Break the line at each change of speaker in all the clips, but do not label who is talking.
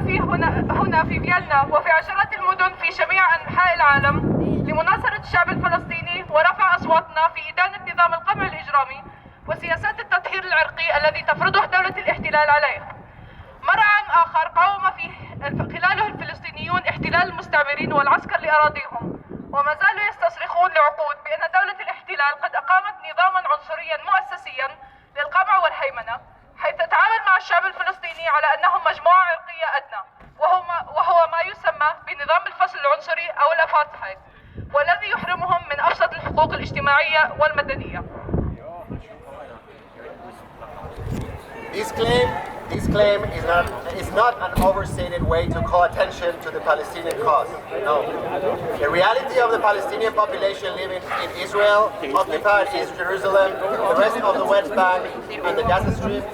فيه هنا في فيينا وفي عشرات المدن في جميع أنحاء العالم لمناصرة الشعب الفلسطيني ورفع أصواتنا في إدانة نظام القمع الإجرامي وسياسات التطهير العرقي الذي تفرضه دولة الاحتلال عليه. مرعى آخر قاوم فيه خلاله الفلسطينيون احتلال المستعمرين والعسكر لأراضيهم، وما زالوا يستصرخون لعقود بأن دولة الاحتلال قد أقامت نظاما عنصريا مؤسسيا للقمع والهيمنة، حيث تتعامل مع الشعب الفلسطيني على أنهم مجموعة عرقية أدنى، وهو ما يسمى بنظام الفصل العنصري أو الأبارتهايد، والذي يحرمهم من أبسط الحقوق الاجتماعية والمدنية.
This claim is not an overstated way to call attention to the Palestinian cause. No. The reality of the Palestinian population living in Israel, occupied East Jerusalem, the rest of the West Bank, and the Gaza Strip.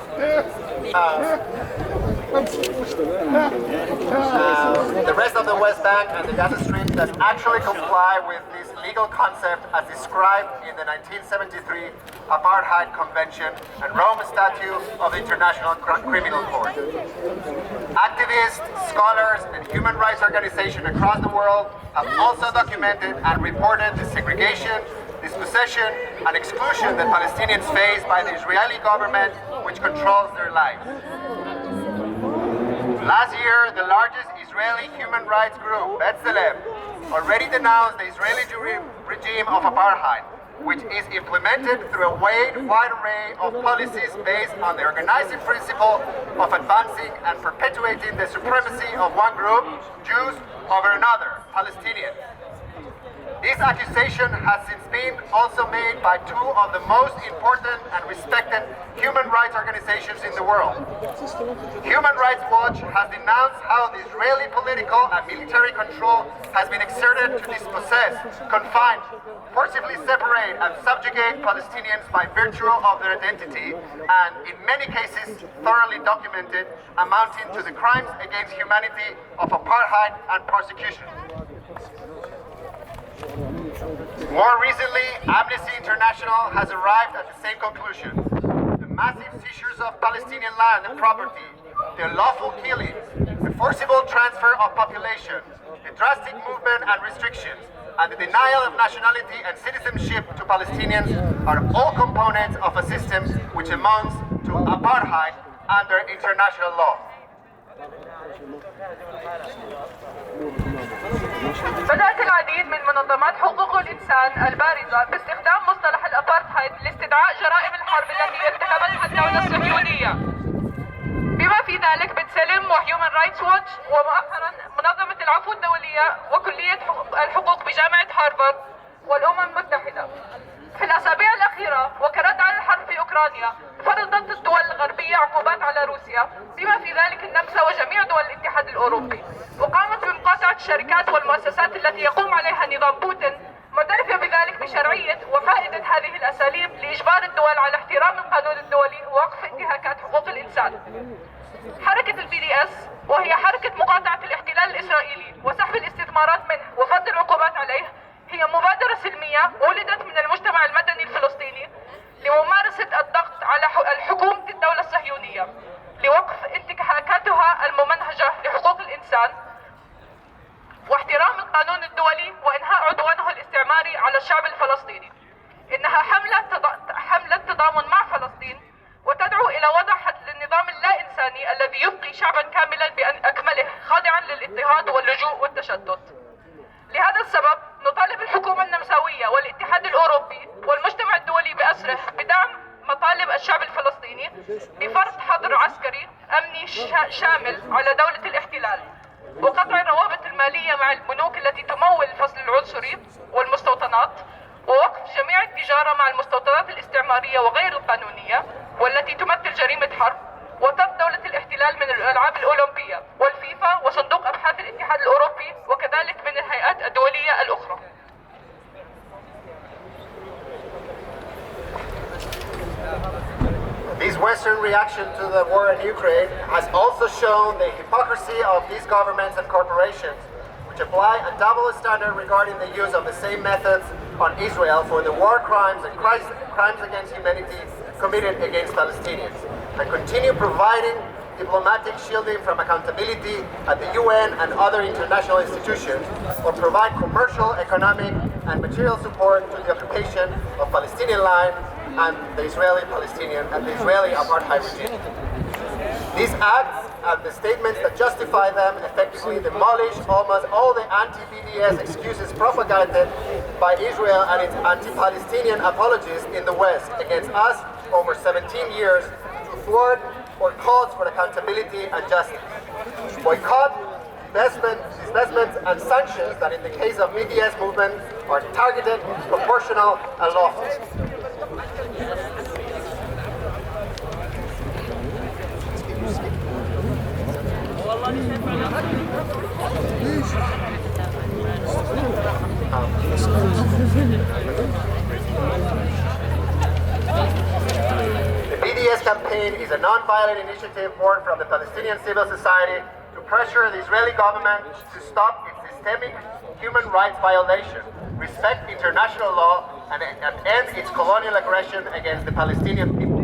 The rest of the West Bank and the Gaza Strip that actually comply with this legal concept as described in the 1973 Apartheid Convention and Rome Statute of the International Criminal Court. Activists, scholars, and human rights organizations across the world have also documented and reported the segregation, dispossession, and exclusion that Palestinians face by the Israeli government, which controls their lives. Last year, the largest Israeli human rights group, B'Tselem, already denounced the Israeli regime of apartheid, which is implemented through a wide array of policies based on the organizing principle of advancing and perpetuating the supremacy of one group, Jews, over another, Palestinians. This accusation has since been also made by two of the most important and respected human rights organizations in the world. Human Rights Watch has denounced how the Israeli political and military control has been exerted to dispossess, confine, forcibly separate and subjugate Palestinians by virtue of their identity and, in many cases, thoroughly documented, amounting to the crimes against humanity of apartheid and persecution. More recently, Amnesty International has arrived at the same conclusion. The massive seizures of Palestinian land and property, the unlawful killings, the forcible transfer of population, the drastic movement and restrictions, and the denial of nationality and citizenship to Palestinians are all components of a system which amounts to apartheid under international law.
بدأت العديد من منظمات حقوق الإنسان البارزة باستخدام مصطلح الأبارتهايد لاستدعاء جرائم الحرب التي ارتكبتها الدولة الصهيونية، بما في ذلك بتسلم وهيومن رايتس ووتش ومؤخرا منظمة العفو الدولية وكلية الحقوق بجامعة هارفارد والأمم المتحدة. في الأسابيع الأخيرة وكرد على الحرب في أوكرانيا فرضت الدول الغربية عقوبات على روسيا بما في ذلك النمسا وجميع دول الاتحاد الأوروبي، وقامت بمقاطعة الشركات والمؤسسات التي يقوم عليها نظام بوتين، معترفة بذلك بشرعية وفائدة هذه الأساليب لإجبار الدول على احترام القانون الدولي ووقف انتهاكات حقوق الإنسان. حركة BDS وهي حركة مقاطعة الاحتلال الإسرائيلي وسحب الاستثمارات منه وفرض العقوبات عليه هي مبادرة سلمية ولدت من المجتمع المدني الفلسطيني لممارسة الضغط على حكومة الدولة الصهيونية لوقف انتهاكاتها الممنهجة لحقوق الإنسان واحترام القانون الدولي وإنهاء عدوانه الاستعماري على الشعب الفلسطيني. إنها حملة تضامن مع فلسطين وتدعو إلى وضع حد للنظام اللا إنساني الذي يبقي شعبا كاملا بأكمله خاضعا للاضطهاد واللجوء والتشتت. لهذا السبب نطالب الحكومة النمساوية والاتحاد الأوروبي والمجتمع الدولي بأسره بدعم مطالب الشعب الفلسطيني بفرض حظر عسكري أمني شامل على دولة الاحتلال وقطع الروابط المالية مع البنوك التي تمول الفصل العنصري والمستوطنات ووقف جميع التجارة مع المستوطنات الاستعمارية وغير القانونية والتي تمثل جريمة حرب وطرد دولة الاحتلال من الألعاب الأولمبية والفيفا وصندوق أبحاث الاتحاد الأوروبي وكذلك من الهيئات الدولية الأخرى.
This Western reaction to the war in Ukraine has also shown the hypocrisy of these governments and corporations, which apply a double standard regarding the use of the same methods on Israel for the war crimes and crimes against humanity committed against Palestinians, and continue providing diplomatic shielding from accountability at the UN and other international institutions, or provide commercial, economic, and material support to the occupation of Palestinian land and the Israeli-Palestinian and the Israeli apartheid regime. These acts and the statements that justify them effectively demolish almost all the anti-BDS excuses propagated by Israel and its anti-Palestinian apologists in the West against us over 17 years to thwart or calls for accountability and justice. Boycott, divestment, and sanctions that in the case of BDS movement are targeted, proportional, and lawful. The BDS campaign is a non-violent initiative born from the Palestinian civil society to pressure the Israeli government to stop its systemic human rights violation, respect international law, and end its colonial aggression against the Palestinian people.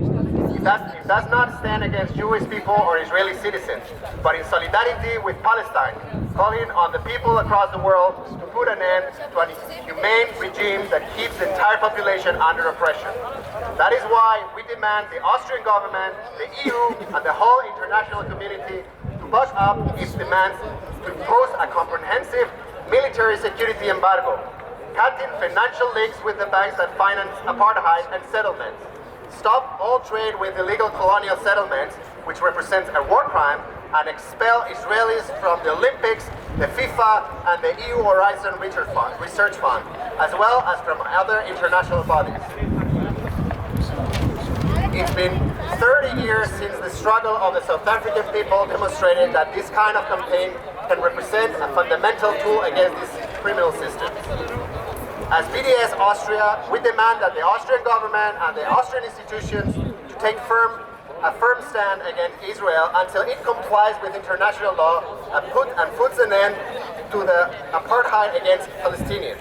It does not stand against Jewish people or Israeli citizens, but in solidarity with Palestine, calling on the people across the world to put an end to an inhumane regime that keeps the entire population under oppression. That is why we demand the Austrian government, the EU, and the whole international community to back up its demands to impose a comprehensive military security embargo, cutting financial links with the banks that finance apartheid and settlements, stop all trade with illegal colonial settlements, which represents a war crime, and expel Israelis from the Olympics, the FIFA, and the EU Horizon Research Fund, as well as from other international bodies. It's been 30 years since the struggle of the South African people demonstrated that this kind of campaign can represent a fundamental tool against this criminal system. As BDS Austria, we demand that the Austrian government and the Austrian institutions to take a firm stand against Israel until it complies with international law and puts an end to the apartheid against Palestinians.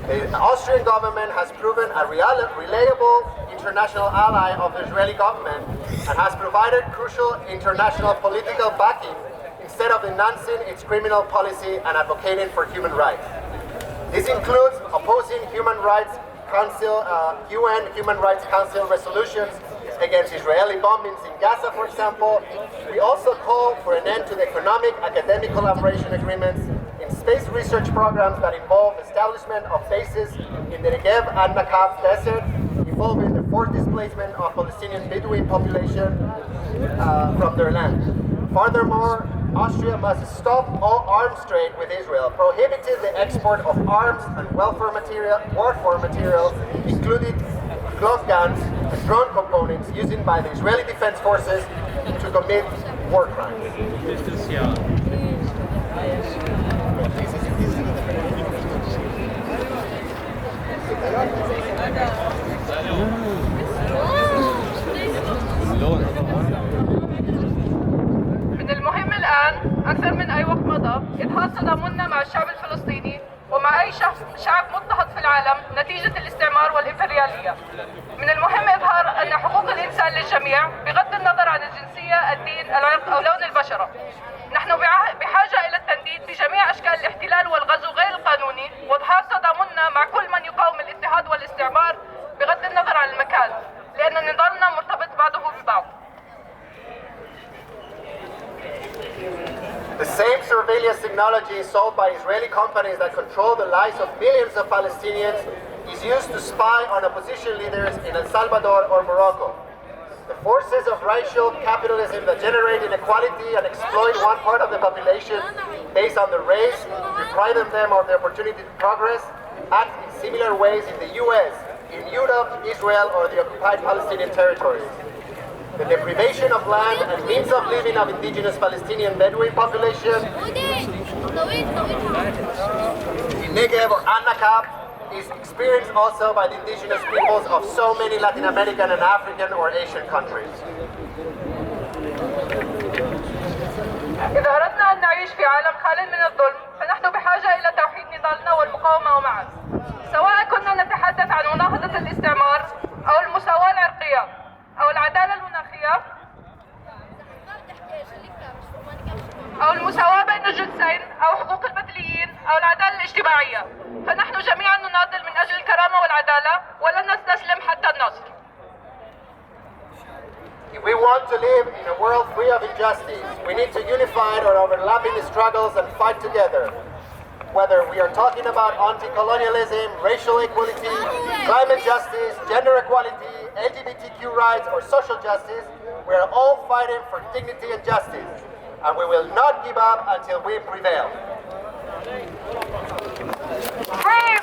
The Austrian government has proven a reliable international ally of the Israeli government and has provided crucial international political backing instead of denouncing its criminal policy and advocating for human rights. This includes opposing UN Human Rights Council resolutions against Israeli bombings in Gaza, for example. We also call for an end to the economic academic collaboration agreements in space research programs that involve establishment of bases in the Negev and Nakab desert, involving the forced displacement of Palestinian Bedouin population from their land. Furthermore, Austria must stop all arms trade with Israel, prohibiting the export of arms and warfare materials, including glove guns and drone components used by the Israeli Defense Forces to commit war crimes.
من المهم الآن أكثر من أي وقت مضى إظهار تضامننا مع الشعب الفلسطيني ومع أي شعب مضطهد في العالم نتيجة الاستعمار والإمبريالية. من المهم إظهار أن حقوق الإنسان للجميع بغض النظر عن الجنسية، الدين، العرق أو لون البشرة. نحن بحاجة إلى التنديد بجميع أشكال الاحتلال والغزو غير القانوني وإظهار تضامننا مع كل من يقاوم الاضطهاد والاستعمار بغض النظر عن المكان، لأن نضالنا مرتبط بعضه ببعض.
The same surveillance technology sold by Israeli companies that control the lives of millions of Palestinians is used to spy on opposition leaders in El Salvador or Morocco. The forces of racial capitalism that generate inequality and exploit one part of the population based on the race, depriving them of the opportunity to progress, act in similar ways in the US, in Europe, Israel, or the occupied Palestinian territories. The deprivation of land and means of living of indigenous Palestinian Bedouin population in Negev or Nakab is experienced also by the indigenous peoples of so many Latin American and African or Asian countries.
إذا أردنا أن نعيش في عالم خال من الظلم فنحن بحاجة إلى توحيد نضالنا والمقاومة معا، سواء كنا نتحدث عن مناهضة الاستعمار أو المساواة العرقية أو العدالة المناخية أو المساواة بين الجنسين أو حقوق المثليين أو العدالة الاجتماعية، فنحن جميعا نناضل من أجل الكرامة والعدالة ولن نستسلم حتى النصر.
If we want to live in a world free of injustice, we need to unify our overlapping struggles and fight together. Whether we are talking about anti-colonialism, racial equality, climate justice, gender equality, LGBTQ rights, or social justice, we are all fighting for dignity and justice, and we will not give up until we prevail.
Free